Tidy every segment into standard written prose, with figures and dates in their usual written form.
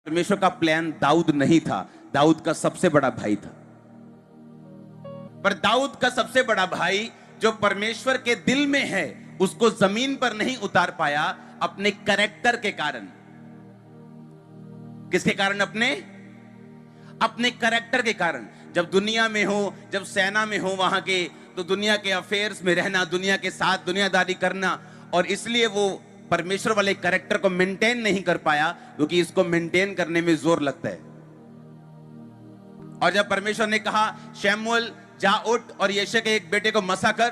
परमेश्वर का प्लान दाऊद नहीं था, दाऊद का सबसे बड़ा भाई था। पर दाऊद का सबसे बड़ा भाई जो परमेश्वर के दिल में है उसको जमीन पर नहीं उतार पाया अपने कैरेक्टर के कारण। किसके कारण? अपने कैरेक्टर के कारण। जब दुनिया में हो, जब सेना में हो वहां के, तो दुनिया के अफेयर्स में रहना, दुनिया के साथ दुनियादारी करना, और इसलिए वो परमेश्वर वाले कैरेक्टर को मेंटेन नहीं कर पाया, क्योंकि इसको मेंटेन करने में जोर लगता है। और जब परमेश्वर ने कहा शमूएल जा उठ और यिशै के एक बेटे को मसा कर,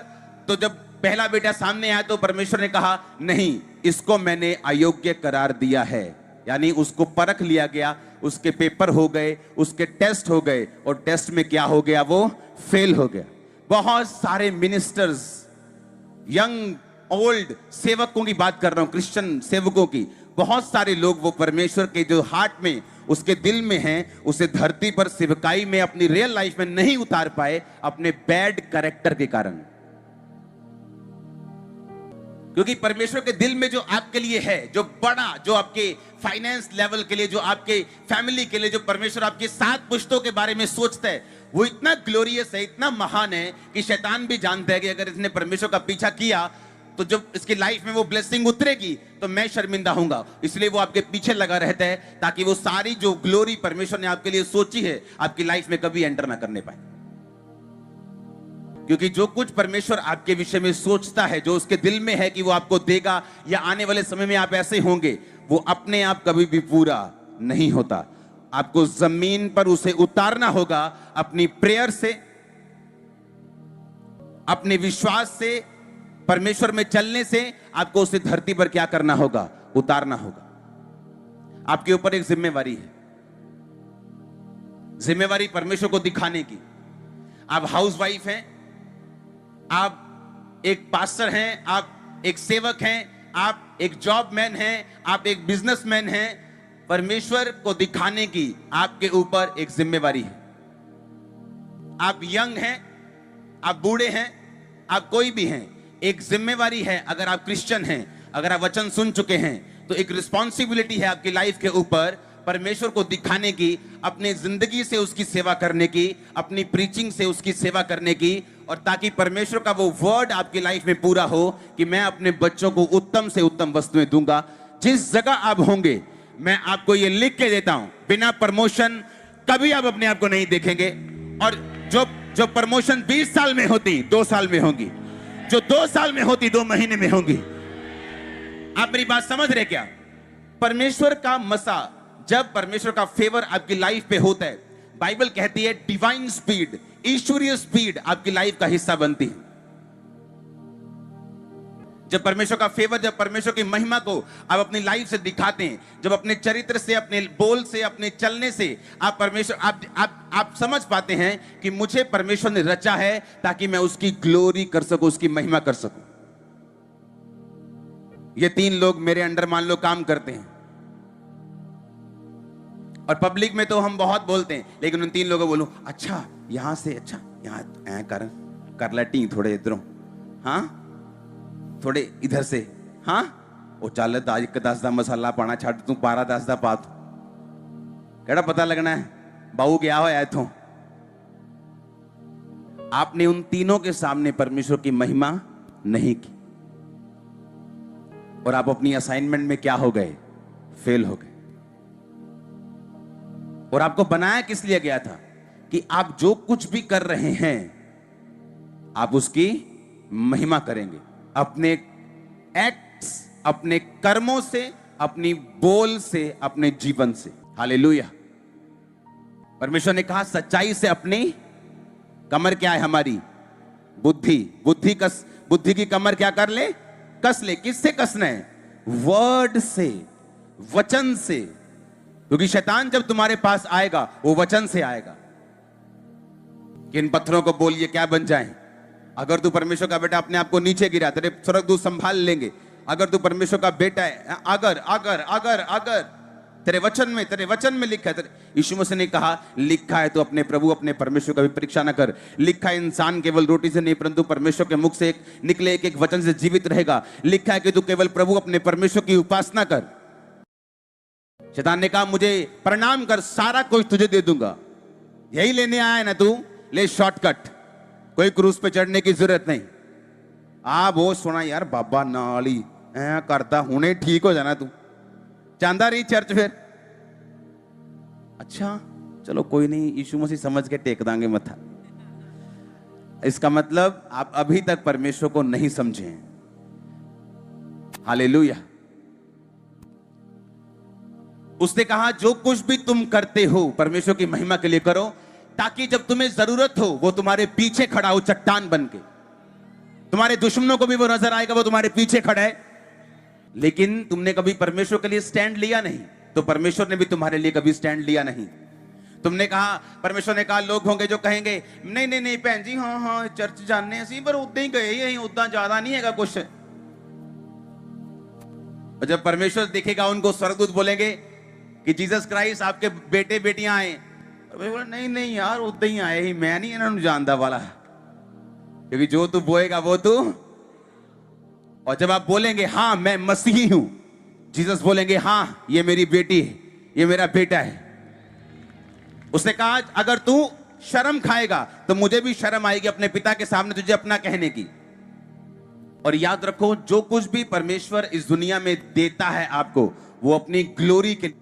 तो जब पहला बेटा सामने आया तो परमेश्वर ने कहा नहीं, इसको मैंने अयोग्य करार दिया है। यानी उसको परख लिया गया, उसके पेपर हो गए, उसके टेस्ट हो गए, और टेस्ट में क्या हो गया? वो फेल हो गया। बहुत सारे मिनिस्टर्स, यंग ओल्ड सेवकों की बात कर रहा हूं, क्रिश्चियन सेवकों की, बहुत सारे लोग वो परमेश्वर के जो हार्ट में, उसके दिल में हैं, उसे धरती पर सेवकाई में, अपनी रियल लाइफ में नहीं उतार पाए अपने बैड कैरेक्टर के कारण। क्योंकि परमेश्वर के दिल में जो आपके लिए है, जो बड़ा, जो आपके फाइनेंस लेवल के लिए, जो आपके फैमिली के लिए, जो परमेश्वर आपके 7 पुश्तों के बारे में सोचता है, वो इतना ग्लोरियस है, इतना महान है कि शैतान भी जानता है कि अगर इसने परमेश्वर का पीछा किया तो जब इसकी लाइफ में वो ब्लेसिंग उतरेगी तो मैं शर्मिंदा होऊंगा। इसलिए वो आपके पीछे लगा रहता है ताकि वो सारी जो ग्लोरी परमेश्वर ने आपके लिए सोची है आपकी लाइफ में कभी एंटर ना करने पाए। क्योंकि जो कुछ परमेश्वर आपके विषय में सोचता है, जो उसके दिल में है कि वो आपको देगा या आने वाले समय में आप ऐसे होंगे, वो अपने आप कभी भी पूरा नहीं होता। आपको जमीन पर उसे उतारना होगा अपनी प्रेयर से, अपने विश्वास से, परमेश्वर में चलने से। आपको उसे धरती पर क्या करना होगा? उतारना होगा। आपके ऊपर एक जिम्मेवारी है, जिम्मेवारी परमेश्वर को दिखाने की। आप हाउसवाइफ हैं, आप एक पास्टर हैं, आप एक सेवक हैं, आप एक जॉबमैन हैं, आप एक बिजनेसमैन हैं। परमेश्वर को दिखाने की आपके ऊपर एक जिम्मेवारी है। आप यंग हैं, आप बूढ़े हैं, आप कोई भी हैं, एक जिम्मेवारी है। अगर आप क्रिश्चियन हैं, अगर आप वचन सुन चुके हैं, तो एक रिस्पॉन्सिबिलिटी है आपकी लाइफ के ऊपर परमेश्वर को दिखाने की, अपने जिंदगी से उसकी सेवा करने की, अपनी प्रीचिंग से उसकी सेवा करने की, और ताकि परमेश्वर का वो वर्ड आपकी लाइफ में पूरा हो कि मैं अपने बच्चों को उत्तम से उत्तम वस्तुएं दूंगा। जिस जगह आप होंगे, मैं आपको ये लिख के देता हूं, बिना प्रमोशन कभी आप अपने आप को नहीं देखेंगे। और जो प्रमोशन 20 साल में होती 2 साल में होगी, जो 2 साल में होती 2 महीने में होंगी। आप मेरी बात समझ रहे क्या? परमेश्वर का मसा, जब परमेश्वर का फेवर आपकी लाइफ पे होता है, बाइबल कहती है डिवाइन स्पीड, ईश्वरीय स्पीड आपकी लाइफ का हिस्सा बनती है। जब परमेश्वर का फेवर, जब परमेश्वर की महिमा को आप अपनी लाइफ से दिखाते हैं, जब अपने चरित्र से, अपने बोल से, अपने चलने से आप परमेश्वर, आप समझ पाते हैं कि मुझे परमेश्वर ने रचा है ताकि मैं उसकी ग्लोरी कर सकूं, उसकी महिमा कर सकूं। ये 3 लोग मेरे अंडर मान लो काम करते हैं, और पब्लिक में तो हम बहुत बोलते हैं, लेकिन उन 3 लोगों को बोलूं, अच्छा यहां से, अच्छा यहां कर लेटी थोड़े इधरों, हाँ थोड़े इधर से, हाँ वो चल 10 दा मसाला पाना छड़ तू 12 10 दा पा, केड़ा पता लगना है बाऊ गया होया इथों। आपने उन तीनों के सामने परमेश्वर की महिमा नहीं की, और आप अपनी असाइनमेंट में क्या हो गए? फेल हो गए। और आपको बनाया किस लिए गया था? कि आप जो कुछ भी कर रहे हैं आप उसकी महिमा करेंगे, अपने एक्ट्स, अपने कर्मों से, अपनी बोल से, अपने जीवन से। हालेलुया। परमेश्वर ने कहा सच्चाई से अपनी कमर क्या है? हमारी बुद्धि। बुद्धि की कमर क्या कर ले? कस ले। किससे कसना है? वर्ड से, वचन से। क्योंकि शैतान जब तुम्हारे पास आएगा वो वचन से आएगा कि इन पत्थरों को बोलिए क्या बन जाएं। अगर तू परमेश्वर का बेटा, अपने आप को नीचे गिरा, तेरे स्वर्गदूत संभाल लेंगे। अगर तू परमेश्वर का बेटा है, अगर तेरे वचन में लिखा है, यीशु मसीह ने कहा लिखा है तो अपने प्रभु, अपने परमेश्वर का भी परीक्षा न कर। लिखा है इंसान केवल रोटी से नहीं परंतु परमेश्वर के मुख से निकले एक वचन से जीवित रहेगा। लिखा है कि तू केवल प्रभु, अपने परमेश्वर की उपासना कर। शैतान ने कहा मुझे प्रणाम कर, सारा कुछ तुझे दे दूंगा। यही लेने आया है ना तू, ले शॉर्टकट, कोई क्रूज पे चढ़ने की जरूरत नहीं। वो सुना यार बाबा नाली ऐ करता, हुने ठीक हो जाना तू, चांदा रही चर्च फिर। अच्छा चलो कोई नहीं, यीशु मसीह समझ के टेक दांगे मथा। इसका मतलब आप अभी तक परमेश्वर को नहीं समझे हैं। हालेलुया। उसने कहा जो कुछ भी तुम करते हो परमेश्वर की महिमा के लिए करो, ताकि जब तुम्हें जरूरत हो वो तुम्हारे पीछे खड़ा हो चट्टान बन के। तुम्हारे दुश्मनों को भी वो नजर आएगा, वो तुम्हारे पीछे खड़ा है। लेकिन तुमने कभी परमेश्वर के लिए स्टैंड लिया नहीं, तो परमेश्वर ने भी तुम्हारे लिए कभी स्टैंड लिया नहीं। तुमने कहा, परमेश्वर ने कहा लोग होंगे जो कहेंगे नहीं नहीं नहीं भैन जी, हाँ हाँ चर्च जाने असी पर उदा ही गए, उदा ज्यादा नहीं है कुछ। और जब परमेश्वर देखेगा उनको, स्वर्गदूत बोलेंगे कि जीसस क्राइस्ट आपके बेटे बेटियां आए, नहीं नहीं यार उदा ही आए ही, मैं नहीं इन्होंने जानता वाला, क्योंकि जो तू बोएगा वो तू। और जब आप बोलेंगे हाँ मैं मसीही हूं, जीसस बोलेंगे हाँ ये मेरी बेटी है, ये मेरा बेटा है। उसने कहा अगर तू शर्म खाएगा तो मुझे भी शर्म आएगी अपने पिता के सामने तुझे अपना कहने की। और याद रखो, जो कुछ भी परमेश्वर इस दुनिया में देता है आपको, वो अपनी ग्लोरी के।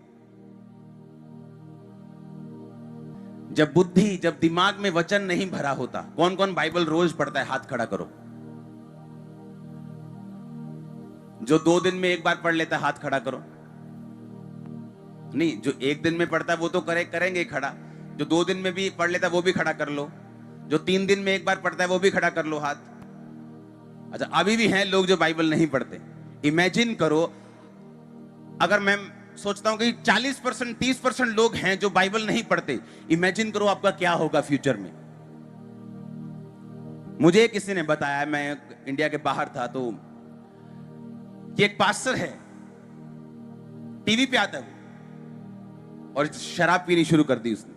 जब बुद्धि, जब दिमाग में वचन नहीं भरा होता, कौन कौन बाइबल रोज पढ़ता है? हाथ खड़ा करो। जो 2 दिन में एक बार पढ़ लेता है, हाथ खड़ा करो। नहीं, जो 1 दिन में पढ़ता है वो तो करेंगे खड़ा। जो 2 दिन में भी पढ़ लेता है वो भी खड़ा कर लो। जो 3 दिन में एक बार पढ़ता है वो भी खड़ा कर लो हाथ। अच्छा, अभी भी हैं लोग जो बाइबल नहीं पढ़ते। इमेजिन करो, अगर मैं सोचता हूं कि 40% 30% लोग हैं जो बाइबल नहीं पढ़ते, इमेजिन करो आपका क्या होगा फ्यूचर में। मुझे किसी ने बताया, मैं इंडिया के बाहर था, तो ये एक पास्टर है, टीवी पे आता है वो, और शराब पीनी शुरू कर दी उसने,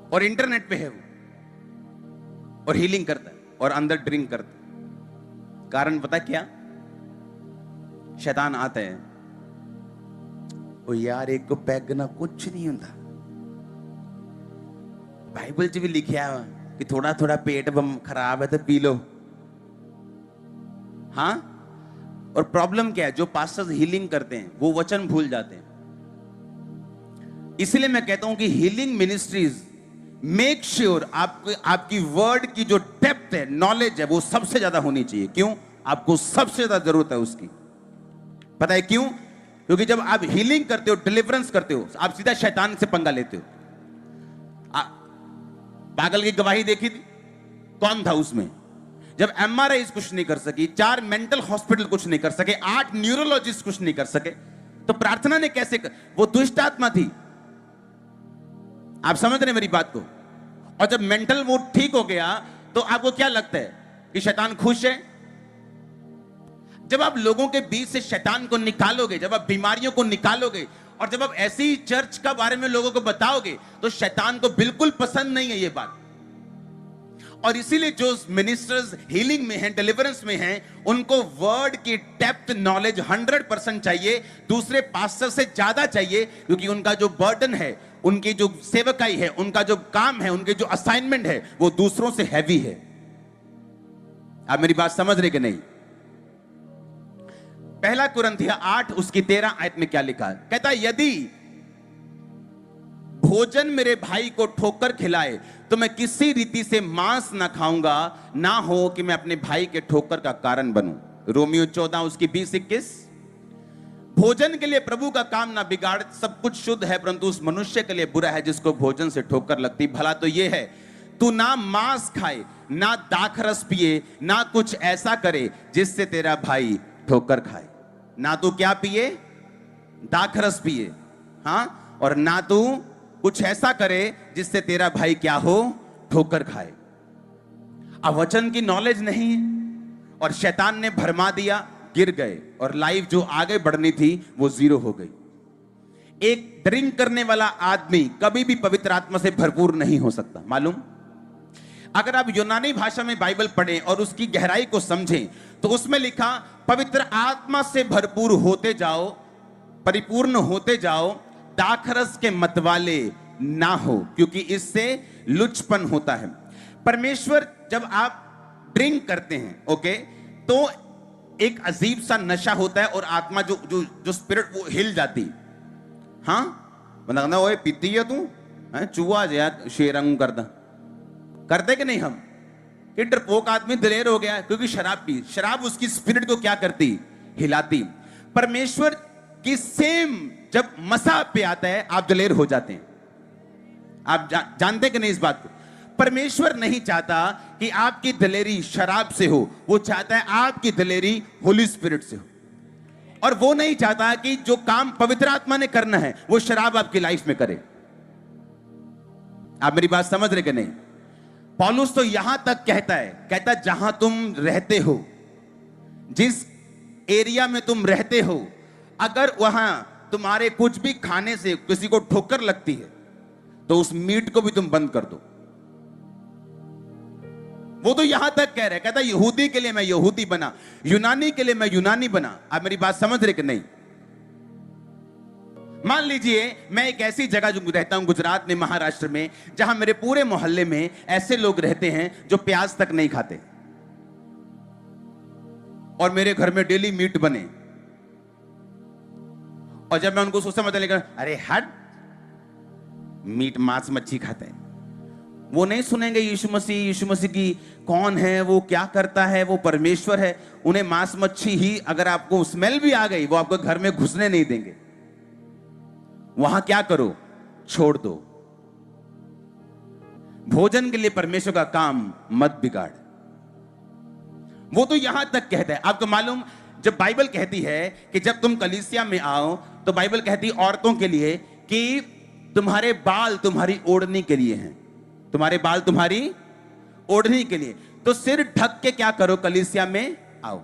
और इंटरनेट पे है वो, और हीलिंग करता है और अंदर ड्रिंक करता है। कारण पता क्या? शैतान आता है, ओ यार एक को पैग ना कुछ नहीं होता, बाइबल च भी लिखा है कि थोड़ा थोड़ा पेट खराब है तो पी लो। हाँ, और प्रॉब्लम क्या है? जो पास्टर्स हीलिंग करते हैं वो वचन भूल जाते हैं। इसलिए मैं कहता हूं कि हीलिंग मिनिस्ट्रीज मेक श्योर आपकी वर्ड की जो डेप्थ है, नॉलेज है, वो सबसे ज्यादा होनी चाहिए। क्यों? आपको सबसे ज्यादा जरूरत है उसकी। पता है क्यों? क्योंकि जब आप हीलिंग करते हो, डिलीवरेंस करते हो, आप सीधा शैतान से पंगा लेते हो। पागल की गवाही देखी थी, कौन था उसमें? जब एमआरआई कुछ नहीं कर सकी, 4 मेंटल हॉस्पिटल कुछ नहीं कर सके, 8 न्यूरोलॉजिस्ट कुछ नहीं कर सके, तो प्रार्थना ने कैसे वो दुष्ट आत्मा थी। आप समझ रहे मेरी बात को? और जब मेंटल मूड ठीक हो गया तो आपको क्या लगता है कि शैतान खुश है? जब आप लोगों के बीच से शैतान को निकालोगे, जब आप बीमारियों को निकालोगे, और जब आप ऐसी चर्च का बारे में लोगों को बताओगे, तो शैतान को बिल्कुल पसंद नहीं है ये बात। और इसीलिए जो मिनिस्टर्स हीलिंग में हैं, डिलीवरेंस में हैं, उनको वर्ड की डेप्थ नॉलेज 100% चाहिए, दूसरे पास्टर से ज्यादा चाहिए, क्योंकि उनका जो बर्डन है, उनकी जो सेवकाई है, उनका जो काम है, उनके जो असाइनमेंट है, वो दूसरों से हैवी है। आप मेरी बात समझ रहे कि नहीं? पहला कुरिन्थिया 8 उसकी 13 आयत में क्या लिखा है? कहता है यदि भोजन मेरे भाई को ठोकर खिलाए तो मैं किसी रीति से मांस ना खाऊंगा, ना हो कि मैं अपने भाई के ठोकर का कारण बनूं। रोमियो 14 उसकी 20-21। भोजन के लिए प्रभु का काम ना बिगाड़, सब कुछ शुद्ध है, परंतु उस मनुष्य के लिए बुरा है जिसको भोजन से ठोकर लगती। भला तो यह है, तू ना मांस खाए, ना दाखरस पिए, ना कुछ ऐसा करे जिससे तेरा भाई ठोकर खाए। ना तू क्या पिए? दाखरस पिए, हाँ, और ना तू कुछ ऐसा करे जिससे तेरा भाई क्या हो? ठोकर खाए। अब वचन की नॉलेज नहीं है, और शैतान ने भरमा दिया, गिर गए, और लाइफ जो आगे बढ़नी थी वो 0 हो गई। एक ड्रिंक करने वाला आदमी कभी भी पवित्र आत्मा से भरपूर नहीं हो सकता, मालूम? अगर आप यूनानी भाषा में बाइबल पढ़ें और उसकी गहराई को समझें, तो उसमें लिखा पवित्र आत्मा से भरपूर होते जाओ परिपूर्ण होते जाओ, दाखरस के मतवाले ना हो, क्योंकि इससे लुचपन होता है। परमेश्वर, जब आप ड्रिंक करते हैं, ओके, तो एक अजीब सा नशा होता है और आत्मा जो जो जो स्पिरिट वो हिल जाती। हाँ, मतलब ओए पीती है तू, चूहा यार शेरंग करता, करते कि नहीं हम? कि डरपोक आदमी दिलेर हो गया क्योंकि शराब पी। शराब उसकी स्पिरिट को क्या करती? हिलाती। परमेश्वर की सेम जब मसा पे आता है, आप दिलेर हो जाते हैं। आप जानते कि नहीं इस बात को? परमेश्वर नहीं चाहता कि आपकी दिलेरी शराब से हो, वो चाहता है आपकी दिलेरी होली स्पिरिट से हो। और वो नहीं चाहता कि जो काम पवित्र आत्मा ने करना है वो शराब आपकी लाइफ में करे। आप मेरी बात समझ रहे कि नहीं? पौलुस तो यहां तक कहता जहां तुम रहते हो, जिस एरिया में तुम रहते हो, अगर वहां तुम्हारे कुछ भी खाने से किसी को ठोकर लगती है तो उस मीट को भी तुम बंद कर दो। वो तो यहां तक कह रहा है, कहता यहूदी के लिए मैं यहूदी बना, यूनानी के लिए मैं यूनानी बना। आप मेरी बात समझ रहे कि नहीं? मान लीजिए मैं एक ऐसी जगह जो रहता हूं गुजरात में, महाराष्ट्र में, जहां मेरे पूरे मोहल्ले में ऐसे लोग रहते हैं जो प्याज तक नहीं खाते, और मेरे घर में डेली मीट बने। और जब मैं उनको सोचता मतलब, अरे हट, मीट मांस मच्छी खाते हैं, वो नहीं सुनेंगे यीशु मसीह की कौन है, वो क्या करता है, वो परमेश्वर है। उन्हें मांस मच्छी ही, अगर आपको स्मेल भी आ गई, वो आपको घर में घुसने नहीं देंगे। वहां क्या करो? छोड़ दो। भोजन के लिए परमेश्वर का काम मत बिगाड़। वो तो यहां तक कहता है। आपको मालूम, जब बाइबल कहती है कि जब तुम कलीसिया में आओ, तो बाइबल कहती है औरतों के लिए कि तुम्हारे बाल तुम्हारी ओढ़नी के लिए हैं। तुम्हारे बाल तुम्हारी ओढ़नी के लिए। तो सिर ढक के क्या करो? कलीसिया में आओ।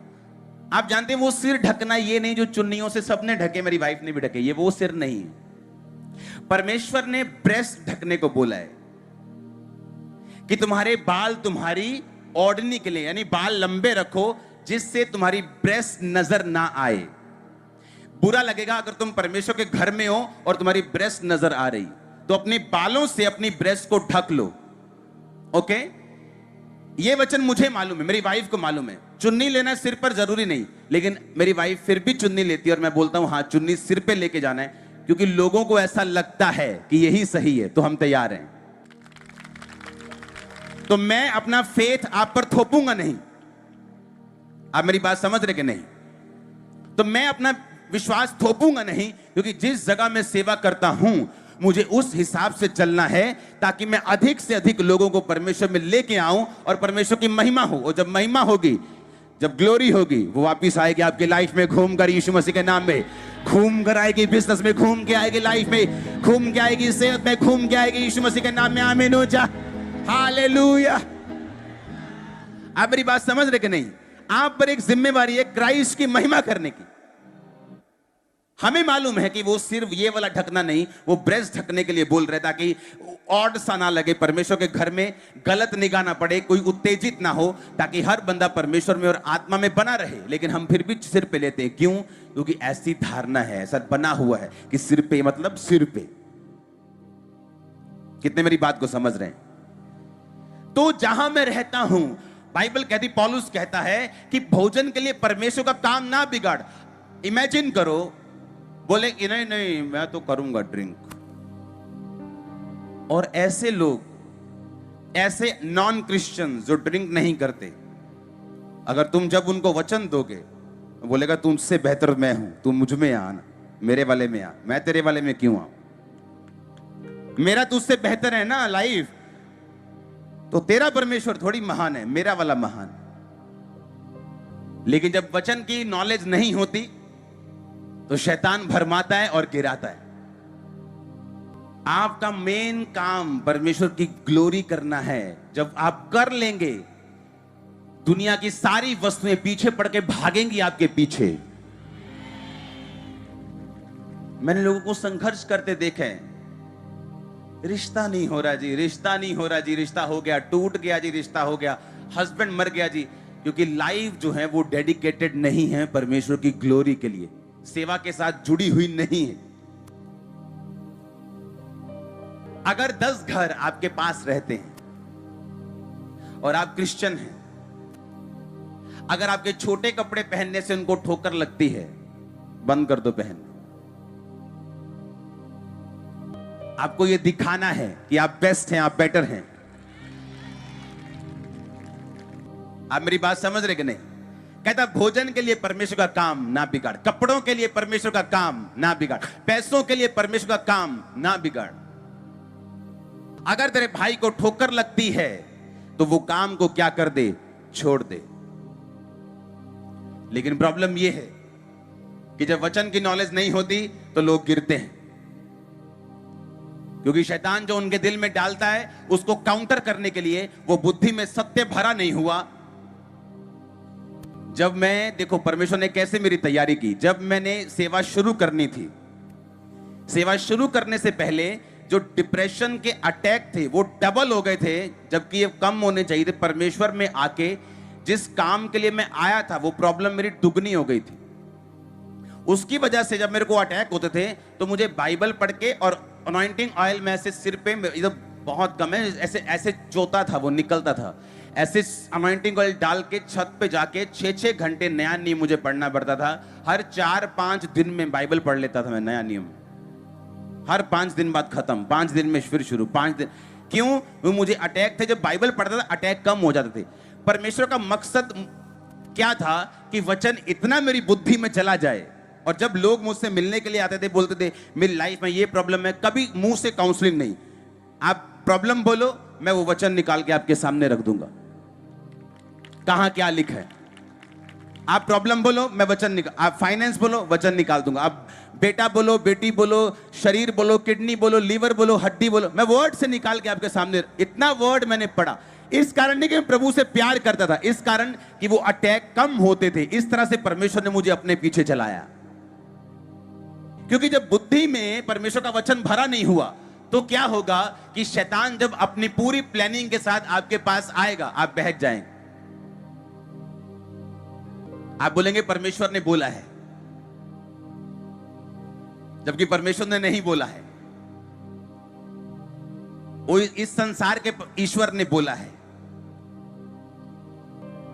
आप जानते हैं वो सिर ढकना ये नहीं जो चुन्नियों से सबने ढके, मेरी वाइफ ने भी ढके, ये वो सिर नहीं है। परमेश्वर ने ब्रेस्ट ढकने को बोला है कि तुम्हारे बाल तुम्हारी ओढ़नी के लिए, यानी बाल लंबे रखो जिससे तुम्हारी ब्रेस्ट नजर ना आए। बुरा लगेगा अगर तुम परमेश्वर के घर में हो और तुम्हारी ब्रेस्ट नजर आ रही, तो अपने बालों से अपनी ब्रेस्ट को ढक लो। ओके, ये वचन मुझे मालूम है, मेरी वाइफ को मालूम है। चुन्नी लेना सिर पर जरूरी नहीं, लेकिन मेरी वाइफ फिर भी चुन्नी लेती है और मैं बोलता हूं हाँ, चुन्नी सिर पे लेके जाना है, क्योंकि लोगों को ऐसा लगता है कि यही सही है, तो हम तैयार हैं। तो मैं अपना फेथ आप पर थोपूंगा नहीं। आप मेरी बात समझ रहे कि नहीं? तो मैं अपना विश्वास थोपूंगा नहीं, क्योंकि जिस जगह मैं सेवा करता हूं मुझे उस हिसाब से चलना है ताकि मैं अधिक से अधिक लोगों को परमेश्वर में लेके आऊं और परमेश्वर की महिमा हो। और जब महिमा होगी, जब ग्लोरी होगी, वो वापिस आएगी आपकी लाइफ में घूमकर, यीशु मसीह के नाम में घूम कर आएगी, बिजनेस में घूम के आएगी, लाइफ में घूम के आएगी, सेहत में घूम के आएगी, यीशु मसीह के नाम में। आमीन हो जा, हालेलुया। आप मेरी बात समझ रहे कि नहीं? आप पर एक जिम्मेवारी है क्राइस्ट की महिमा करने की। हमें मालूम है कि वो सिर्फ ये वाला ढकना नहीं, वो ब्रेस्ट ढकने के लिए बोल रहे ताकि ऑड सा ना लगे, परमेश्वर के घर में गलत निगाह ना पड़े, कोई उत्तेजित ना हो, ताकि हर बंदा परमेश्वर में और आत्मा में बना रहे। लेकिन हम फिर भी सिर पे लेते हैं, क्यों? क्योंकि ऐसी धारणा है, ऐसा बना हुआ है कि सिर पे मतलब सिर पे। कितने मेरी बात को समझ रहे हैं? तो जहां मैं रहता हूं, बाइबल कहती, पौलुस कहता है कि भोजन के लिए परमेश्वर का काम ना बिगाड़। इमेजिन करो, बोले कि नहीं नहीं मैं तो करूंगा ड्रिंक, और ऐसे लोग, ऐसे नॉन क्रिश्चियन जो ड्रिंक नहीं करते, अगर तुम जब उनको वचन दोगे, बोलेगा तुमसे बेहतर मैं हूं, तुम मुझ में आना, मेरे वाले में आ, मैं तेरे वाले में क्यों आऊं? मेरा तुझसे बेहतर है ना लाइफ, तो तेरा परमेश्वर थोड़ी महान है, मेरा वाला महान। लेकिन जब वचन की नॉलेज नहीं होती तो शैतान भरमाता है और गिराता है। आपका मेन काम परमेश्वर की ग्लोरी करना है। जब आप कर लेंगे, दुनिया की सारी वस्तुएं पीछे पड़ के भागेंगी आपके पीछे। मैंने लोगों को संघर्ष करते देखा है, रिश्ता नहीं हो रहा जी, रिश्ता नहीं हो रहा जी, रिश्ता हो गया, टूट गया जी, रिश्ता हो गया, हस्बैंड मर गया जी, क्योंकि लाइफ जो है वो डेडिकेटेड नहीं है परमेश्वर की ग्लोरी के लिए। सेवा के साथ जुड़ी हुई नहीं है। अगर 10 घर आपके पास रहते हैं और आप क्रिश्चियन हैं, अगर आपके छोटे कपड़े पहनने से उनको ठोकर लगती है, बंद कर दो पहन। आपको यह दिखाना है कि आप बेस्ट हैं, आप बेटर हैं। आप मेरी बात समझ रहे कि नहीं? कहता भोजन के लिए परमेश्वर का काम ना बिगाड़, कपड़ों के लिए परमेश्वर का काम ना बिगाड़, पैसों के लिए परमेश्वर का काम ना बिगाड़। अगर तेरे भाई को ठोकर लगती है तो वो काम को क्या कर दे, छोड़ दे। लेकिन प्रॉब्लम यह है कि जब वचन की नॉलेज नहीं होती तो लोग गिरते हैं, क्योंकि शैतान जो उनके दिल में डालता है उसको काउंटर करने के लिए वो बुद्धि में सत्य भरा नहीं हुआ। जब मैं, देखो परमेश्वर ने कैसे मेरी तैयारी की, जब मैंने सेवा शुरू करनी थी, सेवा शुरू करने से पहले जो डिप्रेशन के अटैक थे वो डबल हो गए थे, जबकि ये कम होने चाहिए थे। परमेश्वर में आके जिस काम के लिए मैं आया था वो प्रॉब्लम मेरी दुगनी हो गई थी। उसकी वजह से जब मेरे को अटैक होते थे तो मुझे बाइबल पढ़ के और अनॉइंटिंग ऑयल में ऐसे सिर पे, इधर बहुत कम है, ऐसे ऐसे चोता था, वो निकलता था, ऐसे अनॉइंटिंग ऑयल डाल के छत पे जाके 6-6 घंटे नया नियम मुझे पढ़ना पड़ता था। हर 4-5 दिन में बाइबल पढ़ लेता था मैं, नया नियम। हर 5 दिन बाद खत्म, 5 दिन में फिर शुरू, 5 दिन। क्यों? वो मुझे अटैक थे, जब बाइबल पढ़ता था अटैक कम हो जाते थे। परमेश्वर का मकसद क्या था कि वचन इतना मेरी बुद्धि में चला जाए, और जब लोग मुझसे मिलने के लिए आते थे, बोलते थे मेरी लाइफ में ये प्रॉब्लम है, कभी मुंह से काउंसलिंग नहीं, आप प्रॉब्लम बोलो, मैं वो वचन निकाल के आपके सामने रख दूंगा, कहां क्या लिखा है। आप प्रॉब्लम बोलो, मैं वचन निकाल, आप फाइनेंस बोलो, वचन निकाल दूंगा। आप बेटा बोलो, बेटी बोलो, शरीर बोलो, किडनी बोलो, लीवर बोलो, हड्डी बोलो, मैं वर्ड से निकाल के आपके सामने। इतना वर्ड मैंने पढ़ा, इस कारण नहीं कि मैं प्रभु से प्यार करता था, इस कारण कि वो अटैक कम होते थे। इस तरह से परमेश्वर ने मुझे अपने पीछे चलाया। क्योंकि जब बुद्धि में परमेश्वर का वचन भरा नहीं हुआ तो क्या होगा कि शैतान जब अपनी पूरी प्लानिंग के साथ आपके पास आएगा, आप बहक जाएंगे। आप बोलेंगे परमेश्वर ने बोला है, जबकि परमेश्वर ने नहीं बोला है, वो इस संसार के ईश्वर ने बोला है।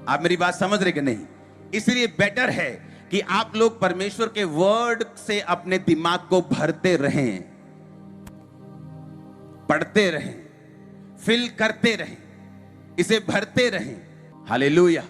आप मेरी बात समझ रहे कि नहीं? इसलिए बेटर है कि आप लोग परमेश्वर के वर्ड से अपने दिमाग को भरते रहें, पढ़ते रहें, फिल करते रहें, इसे भरते रहें। हालेलुया।